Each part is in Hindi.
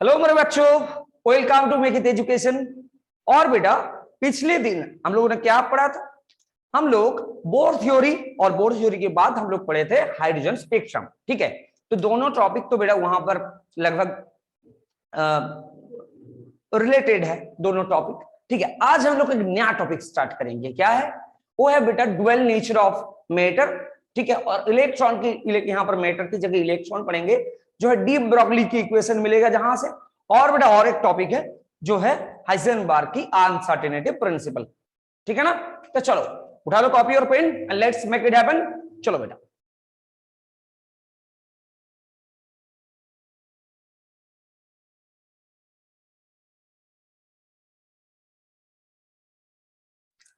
हेलो मेरे बच्चों, welcome to make it education. और बेटा, पिछले दिन हम लोगों ने क्या पढ़ा था? हम लोग बोर थ्योरी और बोर थ्योरी के बाद हम लोग पढ़े थे हाइड्रोजन स्पेक्ट्रम। ठीक है, तो दोनों टॉपिक तो बेटा वहां पर लगभग रिलेटेड है दोनों टॉपिक। ठीक है, आज हम लोग एक नया टॉपिक स्टार्ट करेंगे। क्या है वो? है बेटा ड्यूअल नेचर ऑफ मैटर। ठीक है, और इलेक्ट्रॉन की यहाँ पर मैटर की जगह इलेक्ट्रॉन पढ़ेंगे, जो है डी ब्रोगली की इक्वेशन मिलेगा जहां से। और बेटा और एक टॉपिक है जो है हाइजेनबर्ग की अनसर्टेनिटी प्रिंसिपल। ठीक है ना? तो चलो उठा लो कॉपी और pen and let's make it happen. चलो बेटा,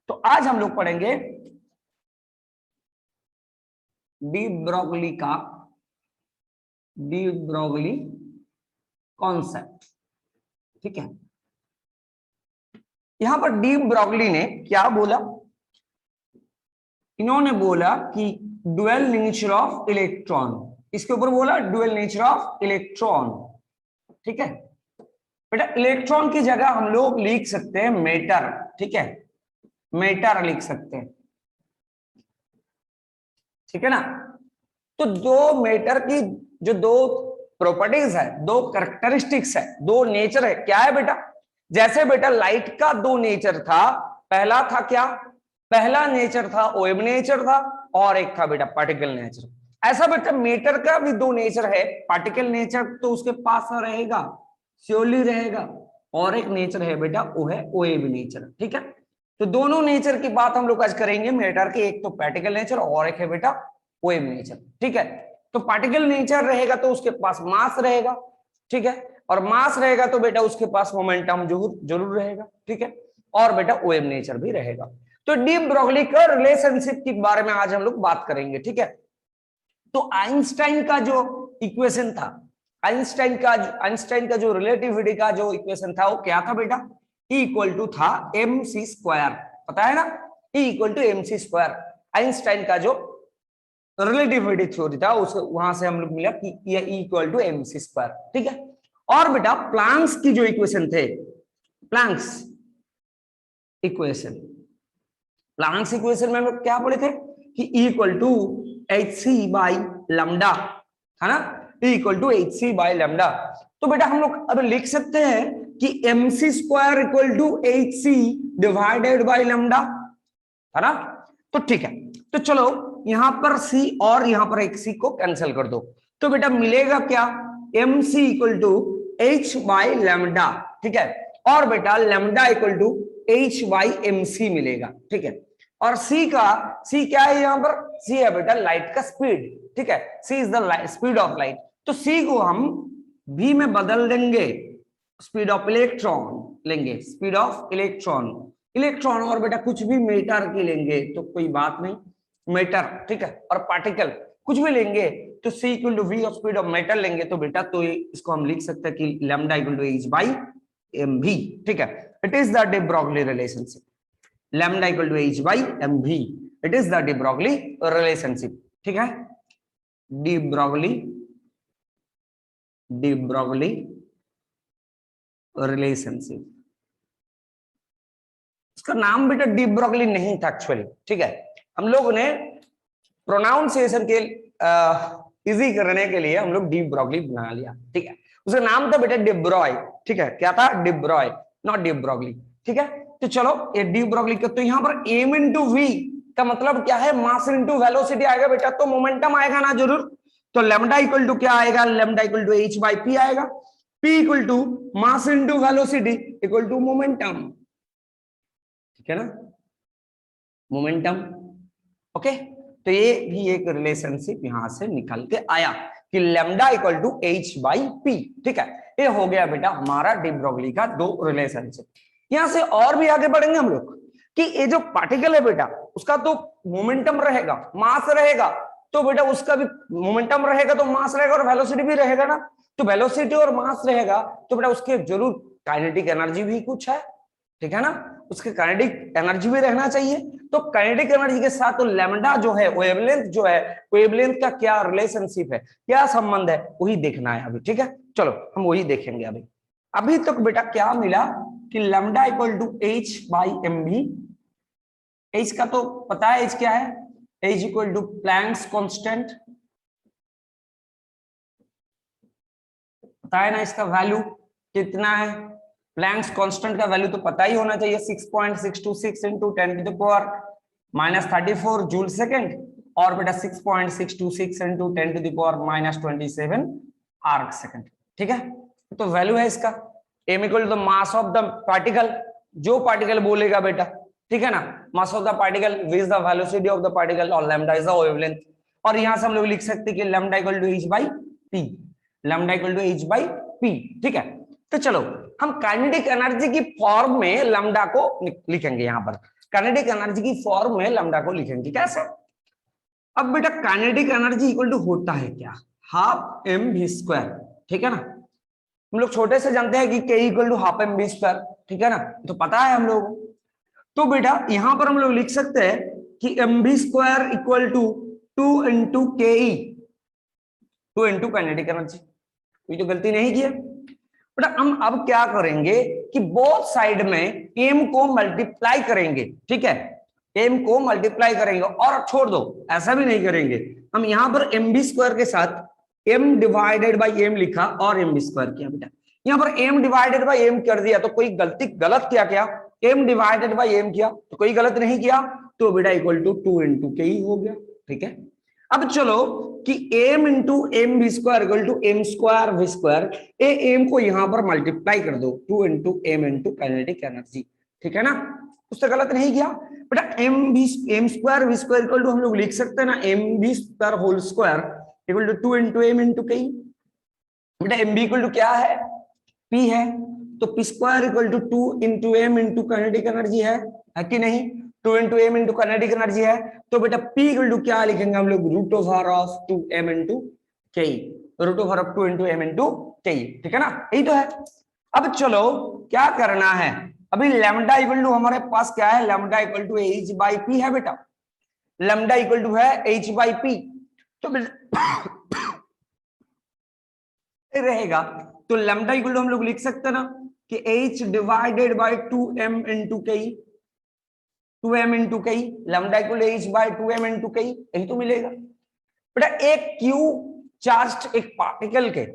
तो आज हम लोग पढ़ेंगे डी ब्रोगली कॉन्सेप्ट। ठीक है, यहां पर डी ब्रोगली ने क्या बोला? इन्होंने बोला कि ड्यूअल नेचर ऑफ इलेक्ट्रॉन, इसके ऊपर बोला ड्यूअल नेचर ऑफ इलेक्ट्रॉन। ठीक है बेटा, इलेक्ट्रॉन की जगह हम लोग लिख सकते हैं मैटर। ठीक है, मैटर लिख सकते हैं। ठीक है ना? तो दो मैटर की जो दो प्रॉपर्टीज है, दो कैरेक्टरिस्टिक्स है, दो नेचर है। क्या है बेटा? जैसे बेटा लाइट का दो नेचर था, पहला था क्या? पहला नेचर था वेव नेचर था, और एक था बेटा पार्टिकल नेचर। ऐसा बेटा मैटर का भी दो नेचर है। पार्टिकल नेचर तो उसके पास रहेगा, श्योरली रहेगा, और एक नेचर है बेटा वो है वेव नेचर। ठीक है, तो दोनों नेचर की बात हम लोग आज करेंगे मैटर की। एक तो पार्टिकल नेचर और एक है बेटा वेव नेचर। ठीक है, तो पार्टिकल नेचर रहेगा तो उसके पास मास रहेगा। ठीक है, और मास रहेगा तो बेटा उसके पास मोमेंटम जरूर रहेगा। ठीक है, और बेटा वेव नेचर भी रहेगा। तो डी ब्रोगली का रिलेशनशिप के बारे में आज हम लोग बात करेंगे। ठीक है, तो आइंस्टाइन का जो इक्वेशन था, आइंस्टाइन का जो रिलेटिविटी का जो इक्वेशन था वो क्या था बेटा? E इक्वल टू था mc स्क्वायर। पता है ना, E equal to mc square. Einstein का जो रिलेटिविटी थ्योरी था उस वहां से हम लोग मिला कि ये E equal to mc square. ठीक है, और बेटा प्लैंक्स की जो इक्वेशन थे, प्लैंक्स इक्वेशन में हम लोग क्या पढ़े थे कि E equal to hc by lambda, है ना? E equal to hc by lambda. तो बेटा हम लोग अब लिख सकते हैं कि mc square equal to hc divided by lambda, है ना? तो ठीक है, तो चलो यहां पर c और यहां पर एक c को कैंसिल कर दो, तो बेटा मिलेगा क्या? mc equal to h by lambda. ठीक है, और बेटा lambda equal to h by mc मिलेगा। ठीक है, और c क्या है यहां पर? c है बेटा लाइट का स्पीड। ठीक है, c is the speed of light. तो c को हम v में बदल देंगे, स्पीड ऑफ इलेक्ट्रॉन लेंगे, स्पीड ऑफ इलेक्ट्रॉन और बेटा कुछ भी मैटर की लेंगे तो कोई बात नहीं, मैटर। ठीक है, और पार्टिकल कुछ भी लेंगे तो c इक्वल टू v और स्पीड ऑफ मैटर लेंगे तो बेटा तो इसको हम लिख सकते हैं कि lambda equal to h by mv। ठीक है, it is the de Broglie relationship. Lambda equal to h by mv, it is the de Broglie relationship. ठीक है, डी ब्रोगली रिलेशनशिप। उसका नाम बेटा डी ब्रोगली नहीं था एक्चुअली। ठीक है, हम लोगों ने प्रोनाउंसिएशन के इजी करने के लिए हम लोग डी ब्रोगली बना लिया। ठीक है, उसका नाम था बेटा डिब्रॉय। ठीक है, क्या था? डिब्रॉय, नॉट डी ब्रोगली। ठीक है, तो चलो ये डी ब्रोगली का, तो यहाँ पर m इंटू वी का मतलब क्या है? मास इंटू वेलोसिटी आएगा बेटा, तो मोमेंटम आएगा ना जरूर। तो लैम्डा इक्वल टू क्या आएगा? Lambda equal to h by P आएगा। p equal to mass into velocity equal to momentum. ठीक है ना, मोमेंटम। ओके, तो ये भी एक रिलेशनशिप यहां से निकल के आया कि lambda equal to h by P. ठीक है, ये हो गया बेटा हमारा डी ब्रोगली का दो रिलेशनशिप। यहां से और भी आगे बढ़ेंगे हम लोग कि ये जो पार्टिकल है बेटा उसका तो मोमेंटम रहेगा, मास रहेगा, तो बेटा उसका भी मोमेंटम रहेगा तो मास रहेगा और वेलोसिटी भी रहेगा ना। तो वेलोसिटी और मास रहेगा तो बेटा उसके जरूर काइनेटिक एनर्जी भी कुछ है। ठीक है ना, उसके काइनेटिक एनर्जी भी रहना चाहिए। तो काइनेटिक एनर्जी के साथ तो लैम्डा जो है, वेवलेंथ जो है, वेवलेंथ का क्या रिलेशनशिप है, क्या संबंध है, वही देखना है अभी। ठीक है, चलो हम वही देखेंगे अभी। अभी तक बेटा क्या मिला कि lambda equal to H by M B. H का तो पता है, एच क्या है, H equal to Planck's constant, पता है ना इसका वैल्यू कितना है। प्लैंक्स कांस्टेंट का वैल्यू तो पता ही होना चाहिए, 6.626 into 10 to the power -34 joule second, और बेटा 6.626 into 10 to the power -27 erg second. ठीक है, तो वैल्यू है इसका। m equal to the mass of the particle, जो पार्टिकल बोलेगा बेटा, ठीक है ना, mass of the particle with the velocity of the particle, और लैम्डा इज द वेवलेंथ। और यहां से हम लोग लिख सकते हैं कि lambda equal to h by p, lambda equal to h by p। ठीक है, तो चलो हम काइनेटिक एनर्जी की फॉर्म में लैम्डा को लिखेंगे। यहां पर काइनेटिक एनर्जी की फॉर्म में लैम्डा को लिखेंगे कैसे। अब बेटा काइनेटिक एनर्जी इक्वल टू होता है क्या, हाफ एम वी स्क्वायर। ठीक है ना, हम लोग छोटे से जानते हैं कि k equal to half M V square. ठीक है ना, तो पता है हम लोग। तो बेटा यहां पर हम लोग लिख सकते हैं कि M V square equal to 2 into K E, 2 into kinetic energy. कोई तो गलती नहीं की है बेटा। हम अब क्या करेंगे कि बोथ साइड में m को मल्टीप्लाई करेंगे। ठीक है, m को मल्टीप्लाई करेंगे, और छोड़ दो ऐसा भी नहीं करेंगे, हम यहां पर एम बी स्क्वायर के साथ m डिवाइडेड बाई m लिखा और एम बी स्क्वायर किया। बेटा यहां पर m डिवाइडेड बाई m कर दिया तो कोई गलत किया क्या, m डिवाइडेड बाई m किया तो कोई गलत नहीं किया, तो बेटा इक्वल टू 2 इंटू के ही हो गया। ठीक है, अब चलो कि m into M B square equal to M square V square, M को यहां पर मल्टीप्लाई कर दो, 2 into M into kinetic energy. ठीक है ना, उससे गलत नहीं किया बेटा। M square V square equal to हम लोग लिख सकते हैं ना, M B square whole square equal to 2 into M into K. बेटा एम बी इक्वल टू क्या है, पी है, तो P square equal to 2 into M into kinetic energy है कि नहीं, 2 into M into kinetic energy है। तो बेटा P इक्वल टू क्या लिखेंगे हम लोग, root over of 2 M into K, root over of 2 into M into K. ठीक है ना, यही तो है। अब चलो क्या करना है, अभी लैम्डा इक्वल टू हमारे पास क्या है, lambda equal to H by P है बेटा, लैम्डा इक्वल टू है एच बाई पी। तो रहेगा, तो लैम्डा इक्वल टू हम लोग लिख सकते हैं ना कि h divided by 2m into के, 2m into K, lambda equal to h by 2m into K, यही तो मिलेगा बेटा। एक क्यू चार्ज एक पार्टिकल के,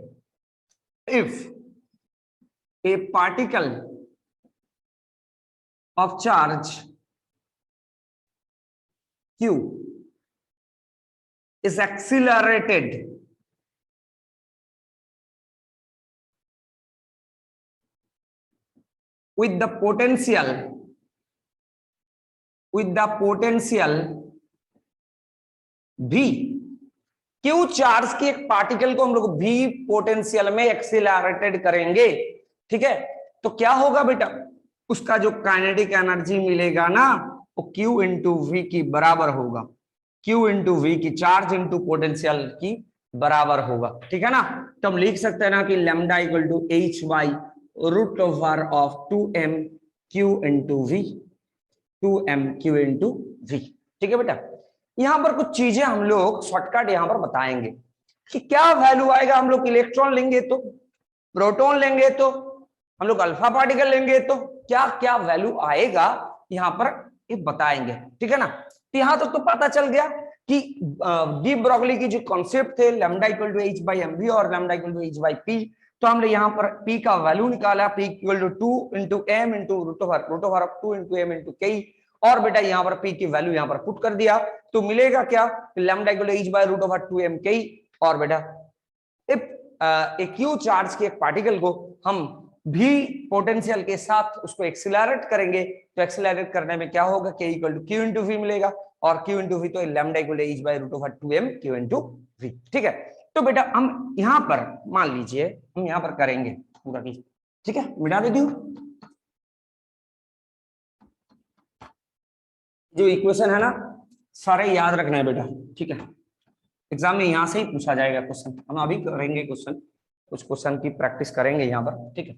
if a particle of charge q is accelerated with the potential v, Q charge के एक पार्टिकल को हम लोग v पोटेंशियल में एक्सीलरेटेड करेंगे। ठीक है, तो क्या होगा बेटा, उसका जो काइनेटिक एनर्जी मिलेगा ना वो q इंटू वी की बराबर होगा, q इंटू वी की, चार्ज इंटू पोटेंशियल की बराबर होगा। ठीक है ना, तो हम लिख सकते हैं ना कि lambda equal to h by root over of 2m q into V, 2m q into V. ठीक है बेटा, यहां पर कुछ चीजें हम लोग शॉर्टकट यहां पर बताएंगे कि क्या वैल्यू आएगा। हम लोग इलेक्ट्रॉन लेंगे तो, प्रोटॉन लेंगे तो, हम लोग अल्फा पार्टिकल लेंगे तो क्या क्या वैल्यू आएगा यहां पर ये बताएंगे। ठीक है ना, तो यहां तक तो पता चल गया कि डी ब्रोगली की जो कॉन्सेप्ट थे lambda equal to h by M V और lambda equal to h by P, तो हमने यहाँ पर p का वैल्यू निकाला, p equal to 2 into M into root over of 2 into M into K, और बेटा यहाँ पर p की वैल्यू यहाँ पर पुट कर दिया, तो मिलेगा क्या, lambda equal to h by root over 2 M K. और बेटा एक क्यू चार्ज के एक पार्टिकल को हम भी पोटेंशियल के साथ उसको एक्सीलरेट करेंगे, तो एक्सीलरेट करने में क्या होगा, k equal to q into V मिलेगा, और q इंटू वी तो lambda equal to h by root over 2m q into V. ठीक है, तो बेटा हम यहां पर मान लीजिए हम यहां पर करेंगे पूरा की। ठीक है, मिटा देती हूँ जो इक्वेशन है ना, सारे याद रखना है बेटा। ठीक है, एग्जाम में यहां से ही पूछा जाएगा क्वेश्चन, हम अभी करेंगे क्वेश्चन, कुछ क्वेश्चन की प्रैक्टिस करेंगे यहाँ पर। ठीक है,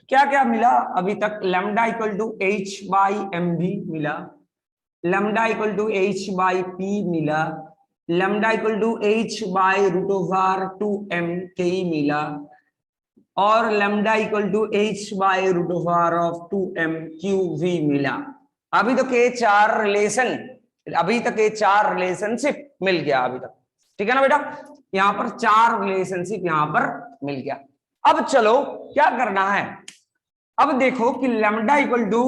क्या क्या मिला अभी तक, lambda equal to h by M V मिला, lambda equal to h by P मिला, lambda equal to h by root over 2m K मिला, और lambda equal to h by root over of 2m/cv मिला। अभी तक ये चार रिलेशन, अभी तक ये चार रिलेशनशिप मिल गया अभी तक, ठीक है ना बेटा। यहाँ पर चार रिलेशनशिप यहाँ पर मिल गया। अब चलो क्या करना है, अब देखो कि lambda equal to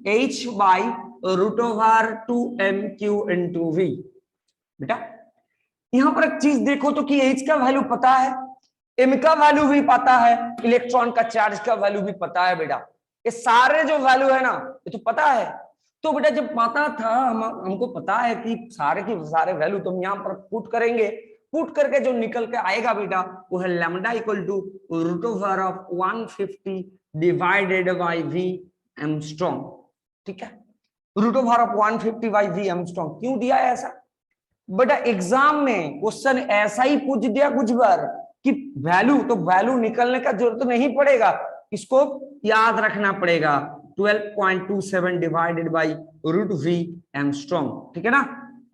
h by root over 2m/q into v। बेटा यहां पर एक चीज देखो तो कि h का वैल्यू पता है, m का वैल्यू भी पता है, इलेक्ट्रॉन का चार्ज का वैल्यू भी पता है बेटा। ये सारे जो वैल्यू है ना ये तो पता है। तो बेटा जब पता था हमको पता है कि सारे की सारे वैल्यू, तो हम यहाँ पर पुट करेंगे, पुट करके जो निकल के आएगा बेटा वो है lambda equal to root over of 150 divided by v angstrom. ठीक है, root over of 150 by v angstrom. क्यों दिया है ऐसा बेटा, एग्जाम में क्वेश्चन ऐसा ही पूछ दिया कुछ बार कि वैल्यू, तो वैल्यू निकलने का जरूरत नहीं पड़ेगा, इसको याद रखना पड़ेगा 12.27 divided by root v angstrom. ठीक है ना,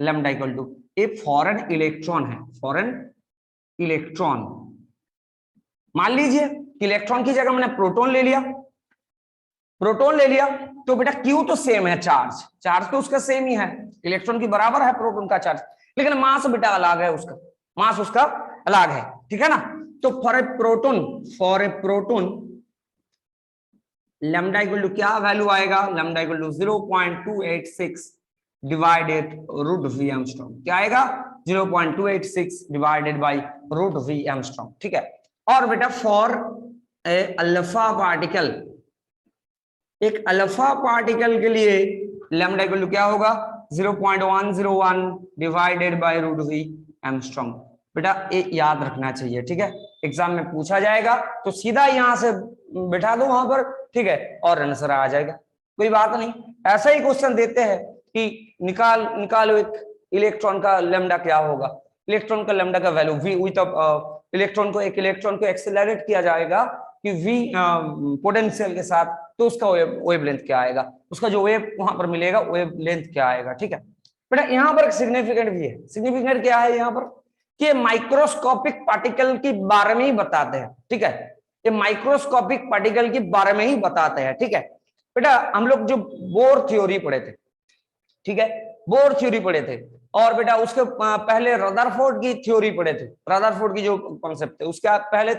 lambda equal to, a for an electron है, फॉरेन इलेक्ट्रॉन। मान लीजिए कि इलेक्ट्रॉन की जगह मैंने प्रोटॉन ले लिया, प्रोटॉन ले लिया तो बेटा क्यू तो सेम है, चार्ज चार्ज तो उसका सेम ही है, इलेक्ट्रॉन की बराबर है प्रोटॉन का चार्ज, लेकिन मास बेटा अलग है, उसका मास उसका अलग है। ठीक है ना, तो for a proton lambda equal to क्या वैल्यू आएगा, lambda equal to 0.286 divided root v angstrom. क्या आएगा 0.286 divided by root v angstrom. ठीक है, और बेटा फॉर ए अल्फा पार्टिकल, एक अल्फा पार्टिकल के लिए लैम्डा इक्वल टू क्या होगा 0.101 divided by root v angstrom. बेटा ये याद रखना चाहिए, ठीक है, एग्जाम में पूछा जाएगा तो सीधा यहां से बिठा दो वहां पर, ठीक है, और आंसर आ जाएगा, कोई बात नहीं। ऐसा ही क्वेश्चन देते हैं कि निकालो एक इलेक्ट्रॉन का लैम्डा क्या होगा, इलेक्ट्रॉन का लैम्डा का वैल्यू v विद इलेक्ट्रॉन को, एक इलेक्ट्रॉन को एक्सेलरेट किया जाएगा कि v पोटेंशियल के साथ, तो उसका वेव लेंथ क्या आएगा, उसका जो वेव वहां पर मिलेगा वेव लेंथ क्या आएगा। ठीक है बेटा, यहाँ पर सिग्निफिकेंट भी है, सिग्निफिकेंट क्या है यहाँ पर कि माइक्रोस्कोपिक पार्टिकल के बारे में ही बताते हैं। ठीक है, ये माइक्रोस्कोपिक पार्टिकल के बारे में ही बताते हैं। ठीक है बेटा, हम लोग जो बोर थ्योरी पढ़े थे, ठीक है, बोर थ्योरी पढ़े थे, और बेटा उसके पहले रदरफोर्ड की थ्योरी पढ़े थे, रदरफोर्ड की जो कॉन्सेप्ट है उसका पहले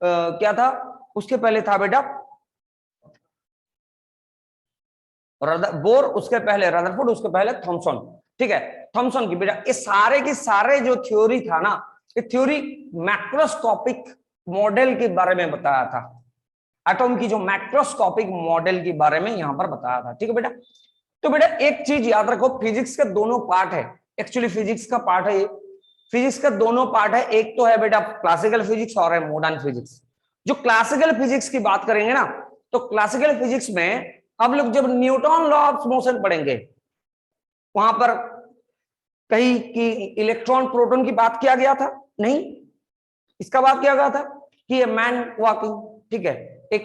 क्या था, उसके पहले था बेटा बोर, उसके पहले रदरफोर्ड, उसके पहले थॉमसन। ठीक है, थॉमसन की बेटा ये सारे के सारे जो थ्योरी था ना, ये थ्योरी मैक्रोस्कोपिक मॉडल के बारे में बताया था, एटॉम की जो मैक्रोस्कोपिक मॉडल के बारे में यहां पर बताया था। ठीक है बेटा, तो बेटा एक चीज याद रखो, फिजिक्स के दोनों पार्ट है, एक्चुअली फिजिक्स का पार्ट है ये, फिजिक्स का दोनों पार्ट है, एक तो है बेटा क्लासिकल फिजिक्स और है मॉडर्न फिजिक्स। जो क्लासिकल फिजिक्स की बात करेंगे ना, तो क्लासिकल फिजिक्स में हम लोग जब न्यूटन लॉ ऑफ मोशन पढ़ेंगे, वहां पर कहीं कि इलेक्ट्रॉन प्रोटॉन की बात किया गया था नहीं, इसका बात किया गया था कि ये मैन वॉकिंग, ठीक है, एक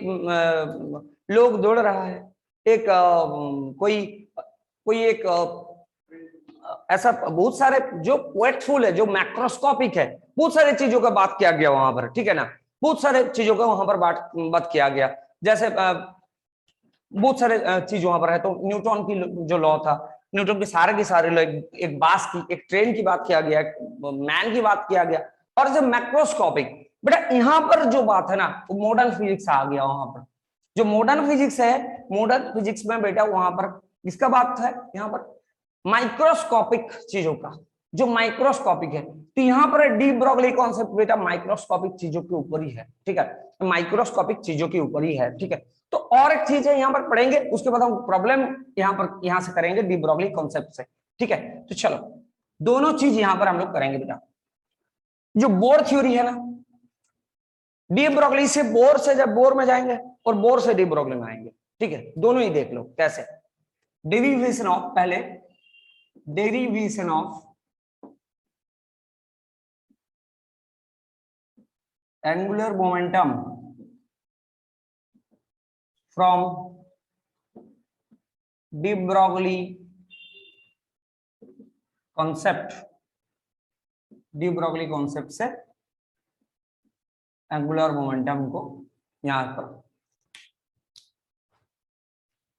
लोग दौड़ रहा है, एक कोई कोई एक ऐसा बहुत सारे जो पोएटफुल है, जो मैक्रोस्कोपिक है, बहुत सारे चीजों का बात किया गया वहां पर। ठीक है ना, बहुत सारे चीजों का वहां पर बात किया गया, जैसे बहुत सारे चीज वहां पर है। तो न्यूटन की जो लॉ था, न्यूटन के सारे लॉ, एक बास की, एक ट्रेन की बात किया गया, मैन की बात किया गया, और जो मैक्रोस्कोपिक बेटा यहाँ पर जो बात है ना, वो मॉडर्न फिजिक्स आ गया वहां पर। जो मॉडर्न फिजिक्स है, मॉडर्न फिजिक्स में बेटा वहां पर किसका बात है, यहाँ पर माइक्रोस्कोपिक चीजों का, जो माइक्रोस्कोपिक है। तो यहाँ पर डी ब्रोगली कॉन्सेप्ट बेटा माइक्रोस्कोपिक चीजों के ऊपर ही है। ठीक है, माइक्रोस्कोपिक चीजों के ऊपर ही है। ठीक है, तो और एक चीज है यहाँ पर पढ़ेंगे, उसके बाद हम प्रॉब्लम यहाँ से करेंगे डी ब्रोगली कॉन्सेप्ट से। ठीक है, तो चलो दोनों चीज यहाँ पर हम लोग करेंगे बेटा। जो बोर थ्योरी है ना, डी ब्रोगली से बोर से जब बोर में जाएंगे और बोर से डी ब्रोगली में आएंगे। ठीक है, दोनों ही देख लो कैसे, डेरिवेशन ऑफ, पहले derivation of angular momentum from de Broglie concept, de Broglie concept से एंगुलर मोमेंटम को यहां पर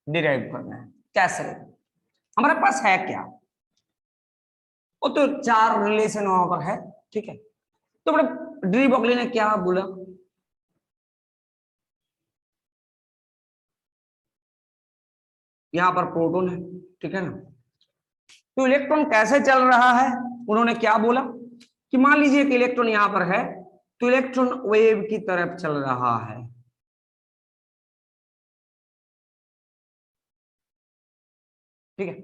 डिराइव करना है। कैसे? हमारे पास है क्या, वो तो चार रिलेशन वहां पर है, ठीक है। तो बड़े डी ब्रॉगली ने क्या बोला, यहां पर प्रोटॉन है, ठीक है ना। तो इलेक्ट्रॉन कैसे चल रहा है, उन्होंने क्या बोला कि मान लीजिए कि इलेक्ट्रॉन यहां पर है, तो इलेक्ट्रॉन वेव की तरफ चल रहा है, ठीक है।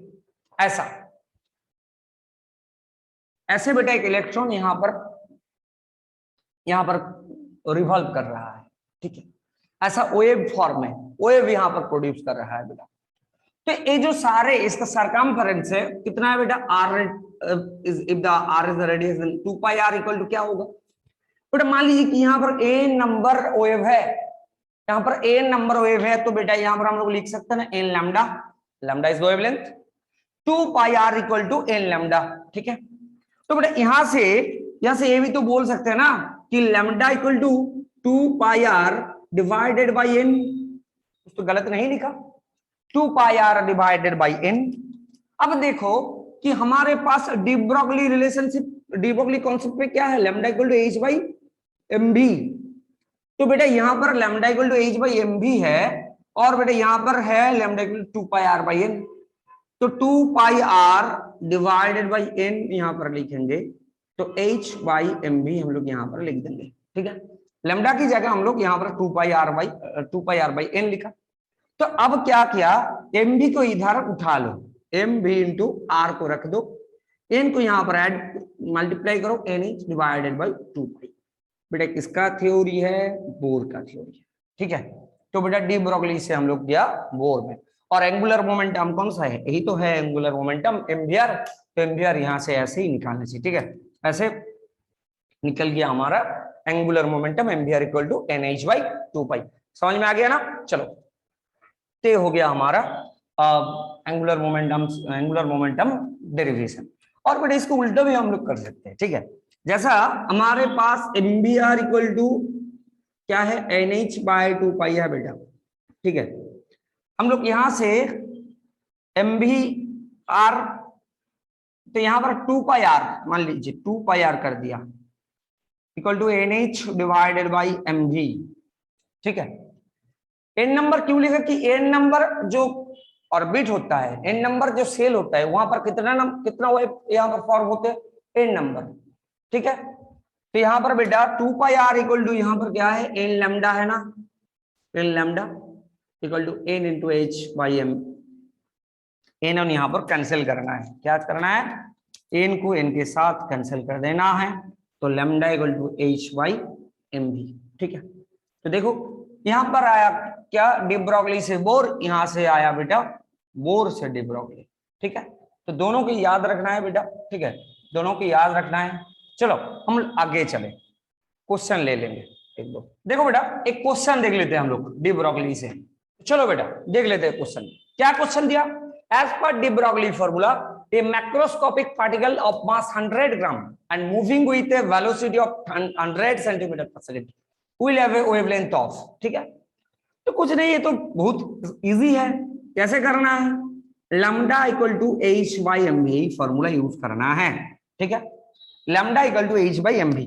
ऐसे बेटा एक इलेक्ट्रॉन यहां पर रिवॉल्व कर रहा है, ठीक है। ऐसा वेव फॉर्म में वेव यहां पर प्रोड्यूस कर रहा है बेटा। तो ये जो सारे इसका सरकमफेरेंस है कितना है बेटा, r if the r is the radius, 2 pi r equal to क्या होगा बेटा, मान लीजिए कि यहाँ पर a नंबर वेव है, यहाँ पर a नंबर वेव है, तो बेटा यहाँ पर हम लोग लिख सकते हैं ना n lambda, lambda is wavelength, 2 pi r equal to n lambda, ठीक है। तो बेटा यहाँ से ये भी तो बोल सकते हैं ना कि lambda equal to 2 pi r divided by n, तो गलत नहीं लिखा, 2 pi r divided by n। अब देखो कि हमारे पास de Broglie relationship, de Broglie concept पे क्या है, lambda equal to h by M भी। तो बेटा यहां पर lambda equal to h by M भी है, और बेटा यहां पर है lambda equal to 2 pi r by n। तो 2 pi r divided by n यहां पर लिखेंगे, तो h बाई एम भी हम लोग यहां पर लिख देंगे, ठीक है। लैम्डा की जगह हम लोग यहां पर 2 पाई r बाई n लिखा। तो अब क्या किया, एम बी को इधर उठा लो, एम बी इंटू आर को रख दो, एन को यहां पर ऐड मल्टीप्लाई करो, एन इज डिवाइडेड बाई 2 पाई। बेटा किसका थ्योरी है, बोर का थ्योरी है, ठीक है। तो बेटा डी ब्रॉगली से हम लोग गया बोर में। और एंगुलर मोमेंटम कौन सा है, यही तो है एंगुलर मोमेंटम, एम्बियर। तो एम्बियर यहां से ऐसे ही निकालना चाहिए, ठीक है। ऐसे निकल गया हमारा angular momentum, M V R equal to N H by 2 pi. समझ में आ गया ना। चलो, ते हो गया हमारा एंगुलर मोमेंटम डेरिवेशन। और बेटा इसको उल्टा भी हम लोग कर सकते हैं, ठीक है। जैसा हमारे पास M V R equal to क्या है, एन एच बाय 2 पाई है बेटा, ठीक है। हम लोग यहां से एम बी आर, तो यहां पर 2 पाई आर मान लीजिए, 2 पाई आर कर दिया equal to N H divided by M G, ठीक है। एन नंबर क्यों लिखा कि एन नंबर जो ऑर्बिट होता है, एन नंबर जो सेल होता है, वहां पर कितना वेव यहाँ पर फॉर्म होते हैं, एन नंबर, ठीक है। तो यहाँ पर बेटा 2 पाई आर इक्वल टू यहाँ पर क्या है, एन लैम्डा है ना, N lambda equal to N into H by M. N और यहाँ पर कैंसिल करना है, क्या करना है, एन को एन के साथ कैंसिल कर देना है, तो lambda equal to H by M भी, ठीक है। तो देखो यहां पर आया क्या, डी ब्रॉगली से बोर, यहां से आया बेटा बोर से डी ब्रॉगली, ठीक है। तो दोनों की याद रखना है बेटा, ठीक है, दोनों की याद रखना है। चलो हम आगे चले, क्वेश्चन ले लेंगे एक दो। देखो बेटा एक क्वेश्चन देख लेते हैं हम लोग डी ब्रॉगली से। चलो बेटा देख लेते हैं क्वेश्चन, क्या क्वेश्चन दिया, as per de Broglie formula a macroscopic particle of mass 100 gram and moving with a velocity of 100 centimeter per second will have a wavelength of, ठीक है। तो कुछ नहीं, ये तो बहुत इजी है, कैसे करना है, lambda equal to H by M V formula use करना है, ठीक है। Lambda equal to H by M V,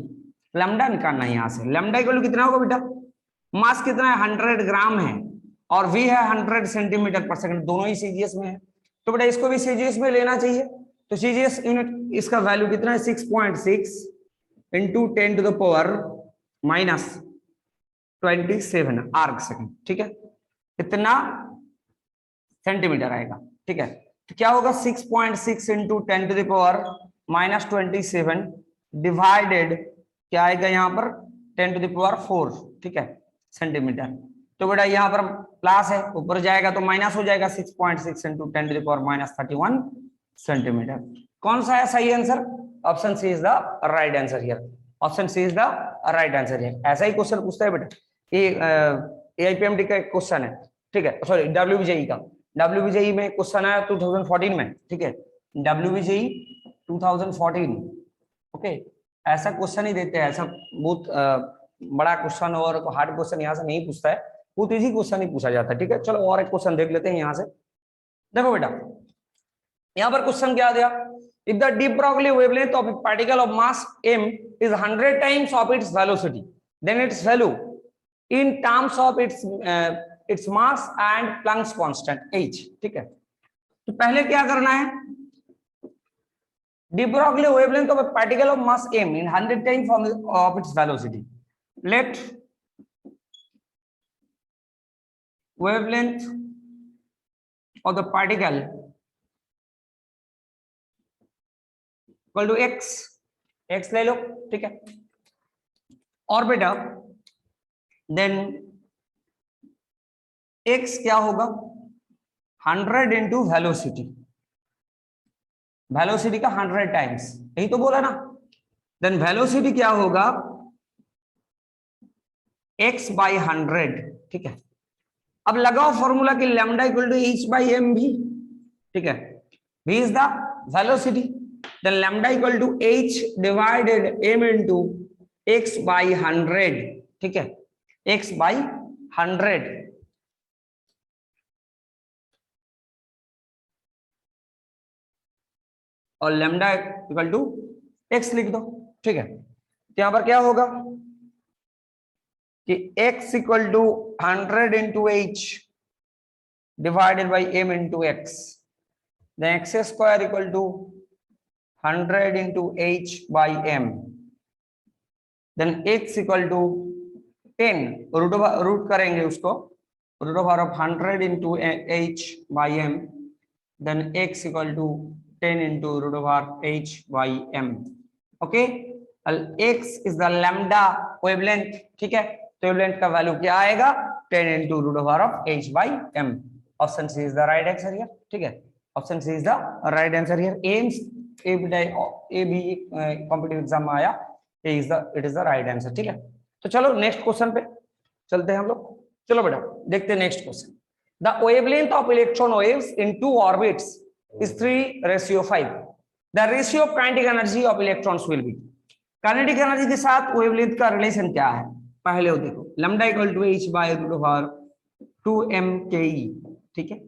lambda निकालना है यहां से। लैम्डा इक्वल टू कितना होगा बेटा, मास कितना है 100 ग्राम है, और v है 100 सेंटीमीटर पर सेकंड, दोनों ही सीजीएस में है। तो बेटा इसको भी सीजीएस में लेना चाहिए, तो सीजीएस यूनिट इसका वैल्यू कितना है, 6.6 into 10 to the power minus 27 erg second, ठीक है, इतना सेंटीमीटर आएगा, ठीक है। तो क्या होगा 6.6 into 10 to the power minus 27 divided क्या आएगा यहाँ पर 10 टू द पावर 4, ठीक है, सेंटीमीटर। तो बेटा यहाँ पर प्लस है, ऊपर जाएगा तो माइनस हो जाएगा, 6.6 into 10 to the power minus 31 centimetre. कौन सा है सही answer, option C is the right answer here, option C is the right answer here. ऐसा ही क्वेश्चन पूछता है बेटा, ये एआईपीएमटी का क्वेश्चन है, ठीक है, सॉरी डब्ल्यूबीजेई का, डब्ल्यूबीजेई में क्वेश्चन आया 2014 में, ठीक है, डब्ल्यूबीजेई 2014, ओके। ऐसा क्वेश्चन ही देते हैं, ऐसा बहुत बड़ा क्वेश्चन और हार्ड क्वेश्चन यहाँ से नहीं पूछता है, बहुत इजी क्वेश्चन ही पूछा जाता है। ठीक है, चलो और एक क्वेश्चन देख लेते हैं यहाँ से। देखो बेटा, यहाँ पर क्वेश्चन क्या दिया, if the de Broglie wavelength of a particle of mass m is 100 times of its velocity, then its value in terms of its mass and Planck's constant h। ठीक है, तो पहले क्या करना है, de Broglie wavelength of a particle of mass m in 100 times of its velocity, let wavelength of the particle equal to x, x ले लो। ठीक है, और बेटा देन एक्स क्या होगा, 100 इंटू वेलोसिटी, वेलोसिटी का 100 टाइम्स, यही तो बोला ना। देन वेलोसिटी क्या होगा, x बाई 100। ठीक है, अब लगाओ फॉर्मूला की lambda equal to h by M भी। ठीक है, v is the velocity, then lambda equal to h divided m into x by 100। ठीक है, x by 100, और lambda इक्वल टू x लिख दो। ठीक है, तो यहां पर क्या होगा कि x equal to 100 into h divided by m into x, then x square equal to 100 into h by m, then x equal to 10, root करेंगे उसको, root over of 100 into h by m, then x equal to 10 into root over h by m। Okay, x is the lambda wavelength। ठीक है, तो wavelength का वैल्यू क्या आएगा, 10 into root over of h by m। Option C is the right answer here. ठीक है, option C is the right answer here. AIIMS A भी कॉम्पिटिटिव एग्जाम में आया, it is the right answer. ठीक है, तो चलो नेक्स्ट क्वेश्चन पे चलते हैं हम लोग। चलो बेटा देखते हैं next question. The wavelength of electron waves in two orbits is 3:5। The ratio of kinetic energy of electrons will be. Kinetic energy के साथ वेवलेंथ का रिलेशन क्या है, पहले वो देखो, lambda equal to h by root over 2m/ke। ठीक है,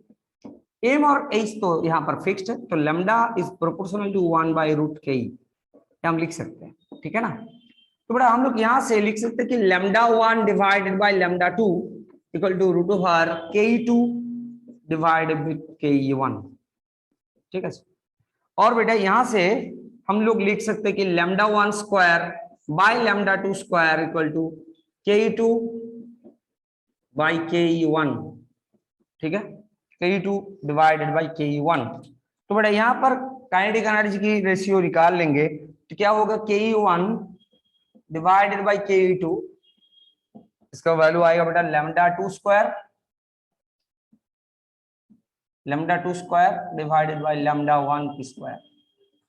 m और h तो यहाँ पर फिक्स्ड है, तो lambda is proportional to 1 by root ke, हम लिख सकते हैं। ठीक है ना, तो बड़ा हम लोग यहाँ से लिख सकते हैं कि lambda 1 divided by lambda 2 equal to root over ke2 divided by ke1। ठीक है, और बेटा यहाँ से हम लोग लिख सकते हैं कि lambda 1 square by lambda 2 square equal to ke2 by ke1। ठीक है, ke2 डिवाइडेड बाय ke1। तो बेटा यहाँ पर काइनेटिक एनर्जी की रेशियो निकाल लेंगे, तो क्या होगा, ke1 डिवाइडेड बाय ke2, इसका वैल्यू आएगा बेटा lambda 2 square, lambda 2 square divided by lambda 1 की स्क्वायर।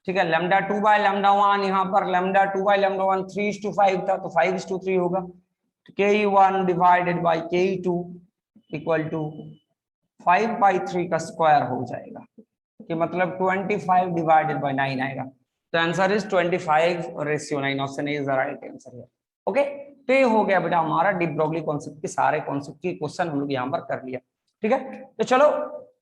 ठीक है, लैम्डा 2 बाय लैम्डा 1, यहाँ पर लैम्डा 2 बाय लैम्डा 1 3:5 था, तो 5:3 होगा। तो ke1 divided by ke2 equal to 5/3 का स्क्वायर हो जाएगा, कि मतलब 25 डिवाइडेड बाय 9 आएगा। तो answer is 25:9। Option is the right answer है। ओके, तो ये हो गया बेटा हमारा डी ब्रोगली कॉन्सेप्ट के सारे कॉन्सेप्ट के क्वेश्चन हम लोग यहाँ पर कर लिया। ठीक है, तो चलो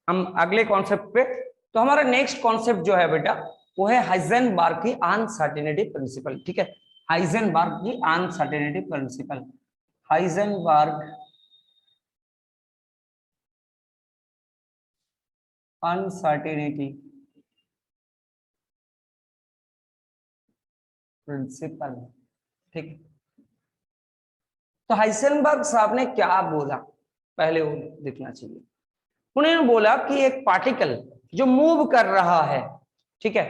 हम अगले कॉन्सेप्ट पे। तो हमारा नेक्स्ट कॉन्सेप्ट जो है बेटा वो है हाइजेनबर्ग की अनसर्टेनिटी प्रिंसिपल। ठीक है, हाइजेनबर्ग की uncertainty principle, Heisenberg uncertainty principle. ठीक, तो हाइजेनबर्ग साहब ने क्या बोला, पहले वो देखना चाहिए। उन्होंने बोला कि एक पार्टिकल जो मूव कर रहा है, ठीक है,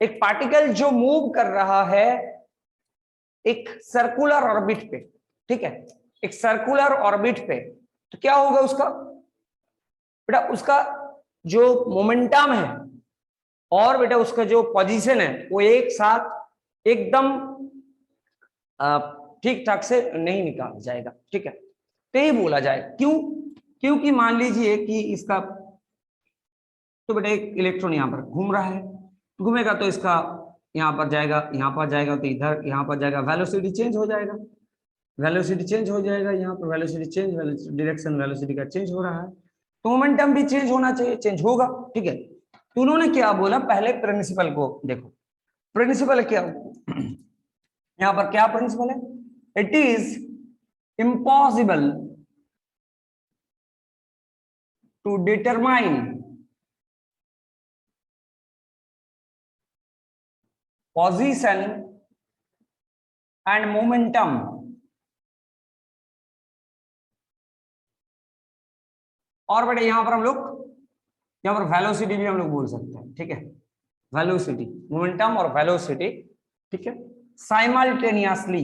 एक पार्टिकल जो मूव कर रहा है एक सर्कुलर ऑर्बिट पे, ठीक है, एक सर्कुलर ऑर्बिट पे, तो क्या होगा उसका बेटा, उसका जो मोमेंटम है और बेटा उसका जो पोजीशन है वो एक साथ एकदम ठीक ठाक से नहीं निकाल जाएगा। ठीक है, तो यही बोला जाए। क्यों? क्योंकि मान लीजिए कि इसका तो बेटा एक इलेक्ट्रॉन यहाँ पर घूम रहा है, घूमेगा तो इसका यहाँ पर जाएगा, यहाँ पर जाएगा, तो इधर यहाँ पर जाएगा, वेलोसिटी चेंज हो जाएगा। वेलोसिटी चेंज हो जाएगा, यहाँ पर वेलोसिटी चेंज, डायरेक्शन वेलोसिटी का चेंज हो रहा है, तो मोमेंटम भी चेंज होना चाहिए, चेंज होगा। ठीक है, तो उन्होंने क्या बोला, पहले प्रिंसिपल को देखो। प्रिंसिपल क्या, यहां पर क्या प्रिंसिपल है, it is impossible to determine position and momentum और बेटे यहां पर हम लोग, यहां पर वेलोसिटी भी हम लोग बोल सकते हैं। ठीक है, वेलोसिटी, मोमेंटम और वेलोसिटी, ठीक है, simultaneously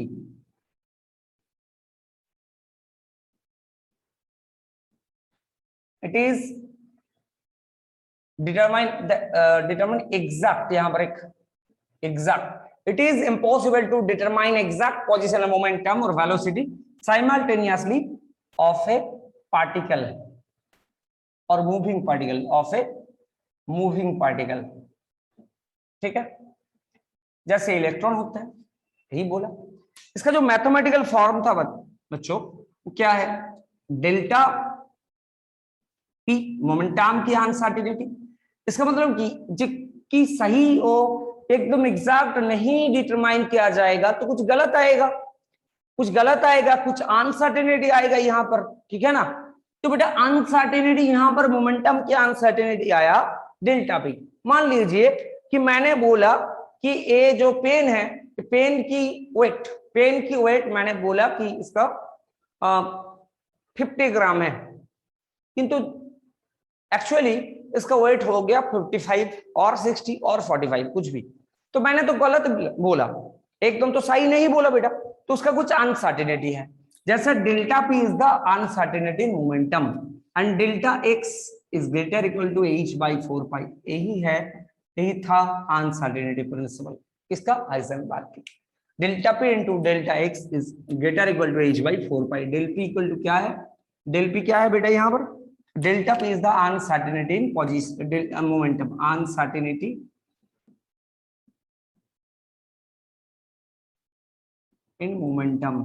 it is determine exact, यहां पर एक exact, it is impossible to determine exact position of momentum और velocity simultaneously of a particle और moving particle, of a moving particle. ठीक है, जैसे इलेक्ट्रॉन होता है, यही बोला। इसका जो मैथमेटिकल फॉर्म था बच्चों, वो क्या है, डेल्टा पी, मोमेंटम की अनसर्टेनिटी। इसका मतलब कि सही हो, एकदम एग्जैक्ट नहीं डिटरमाइन किया जाएगा तो कुछ गलत आएगा, कुछ गलत आएगा, कुछ अनसर्टेनिटी आएगा यहाँ पर। ठीक है ना, तो बेटा अनसर्टेनिटी यहाँ पर मोमेंटम की अनसर्टेनिटी आया डेल्टा पी। मान लीजिए कि मैंने बोला कि ये जो पेन है, पेन की वेट मैंने बोला कि इसका 50 ग्राम है, किंतु एक्चुअली इसका वेट हो गया 55 और 60 और 45 कुछ भी, तो मैंने तो गलत बोला, एकदम तो सही नहीं बोला बेटा, तो उसका कुछ अनसर्टेनिटी है। जैसे delta p is the uncertainty in momentum and delta x is greater equal to h by 4 pi, यही था अनसर्टेनिटी प्रिंसिपल किसका, हाइजेनबर्ग की। Delta p into delta x is greater equal to h by 4 pi. Del p equal to क्या है, डेल पी क्या है बेटा, यहाँ पर delta p is the uncertainty in position momentum, uncertainty in momentum,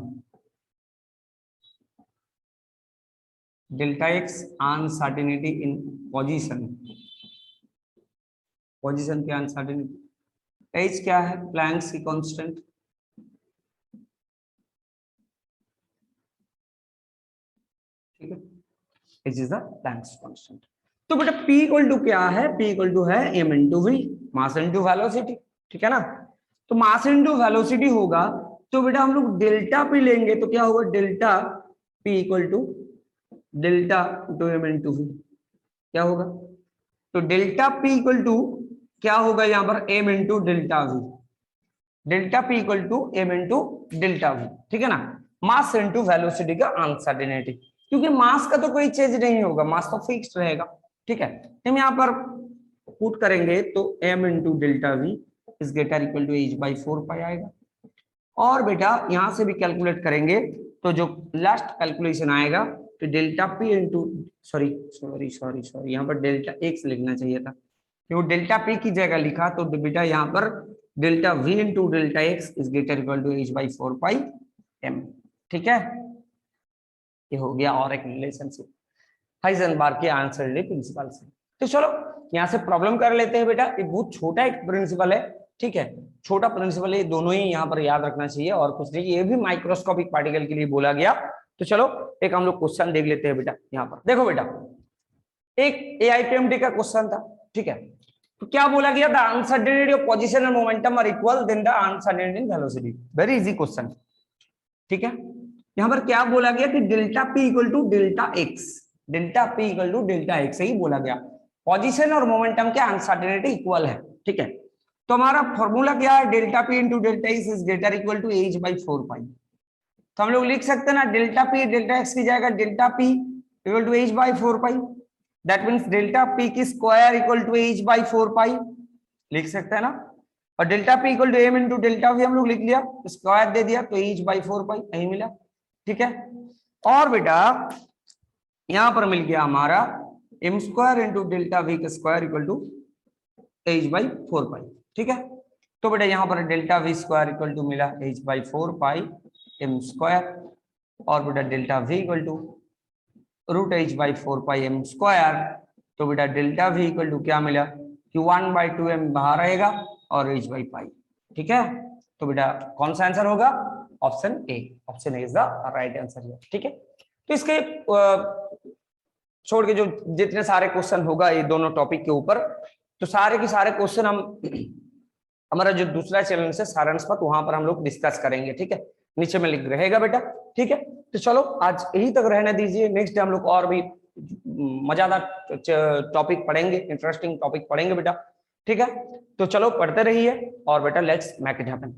delta x uncertainty in position, position की अनसर्टेनिटी। एच क्या है, प्लैंक्स की कांस्टेंट। ठीक है, H is the Planck's constant. तो बेटा P इक्वल टू क्या है, P इक्वल टू है m इंटू v, मास इंटू वेलोसिटी। ठीक है ना, तो मास इंटू वेलोसिटी होगा, तो बेटा हम लोग डेल्टा P लेंगे तो क्या होगा, delta P equal to delta to m into v, क्या होगा, तो डेल्टा P इक्वल टू क्या होगा यहाँ पर, m into delta v, delta P equal to m into delta v। ठीक है ना, मास इंटू वेलोसिटी का अनसर्टेनिटी, क्योंकि मास का तो कोई चेंज नहीं होगा, मास तो फिक्स्ड रहेगा। ठीक है, हम यहाँ पर पुट करेंगे तो m into delta v is greater equal to h by 4 pi आएगा। और बेटा यहां से भी कैलकुलेट करेंगे तो जो लास्ट कैलकुलेशन आएगा, तो डेल्टा पी इंटू सॉरी यहाँ पर डेल्टा एक्स लिखना चाहिए था, कि वो डेल्टा पी की जगह लिखा, तो बेटा यहाँ पर delta v into delta x is greater equal to h by 4 pi m। ठीक है, ये हो गया और एक रिलेशनशिप हाइजेनबर्ग के आंसर प्रिंसिपल से। तो चलो यहाँ से प्रॉब्लम कर लेते हैं बेटा, ये बहुत छोटा एक प्रिंसिपल है। ठीक है, छोटा प्रिंसिपल है, दोनों ही यहाँ पर याद रखना चाहिए और कुछ नहीं, ये भी माइक्रोस्कोपिक पार्टिकल के लिए बोला गया। तो चलो एक हम लोग क्वेश्चन देख लेते हैं बेटा। यहाँ पर देखो बेटा, एक AIPMT का क्वेश्चन था। ठीक है, तो क्या बोला गया, the uncertainty of position and momentum are equal then the uncertainty in velocity. Very easy question. ठीक है, यहाँ पर क्या बोला गया कि delta P equal to delta X, delta P equal to delta X ही बोला गया, पोजीशन और मोमेंटम के अनसर्टेनिटी इक्वल है। ठीक है, तो हमारा फॉर्मूला क्या है, delta p into delta x is greater equal to h by 4 pi. तो हम लोग लिख सकते हैं ना, डेल्टा पी डेल्टा एक्स की जाएगा delta P equal to h by 4 pi, that means delta P की square equal to h by 4 pi, लिख सकते हैं ना। और delta P equal to m into delta V हम लोग लिख लिया, स्क्वायर दे दिया तो h by 4 पाई यही मिला। ठीक है, और बेटा यहां पर मिल गया हमारा m square into delta V का square equal to h by 4 pi. ठीक है, तो बेटा यहाँ पर delta V square equal to मिला h by 4 pi M square, और बेटा delta v equal to root H by 4πm²। तो बेटा डेल्टा v इक्वल टू क्या मिला कि 1/2m बाहर रहेगा और h बाई पाई। ठीक है, तो बेटा कौन सा आंसर होगा? Option A. Option A is the right answer. ठीक है, तो इसके छोड़ के जो जितने सारे क्वेश्चन होगा ये दोनों टॉपिक के ऊपर, तो सारे के सारे क्वेश्चन हम हमारा जो दूसरा चैनल से सारांश पथ, वहां पर हम लोग डिस्कस करेंगे। ठीक है, नीचे में लिख रहेगा बेटा। ठीक है, तो चलो आज यही तक रहने दीजिए। नेक्स्ट डे हम लोग और भी मजेदार टॉपिक पढ़ेंगे, इंटरेस्टिंग टॉपिक पढ़ेंगे बेटा। ठीक है, तो चलो पढ़ते रहिए और बेटा लेट्स मेक इट हैपन।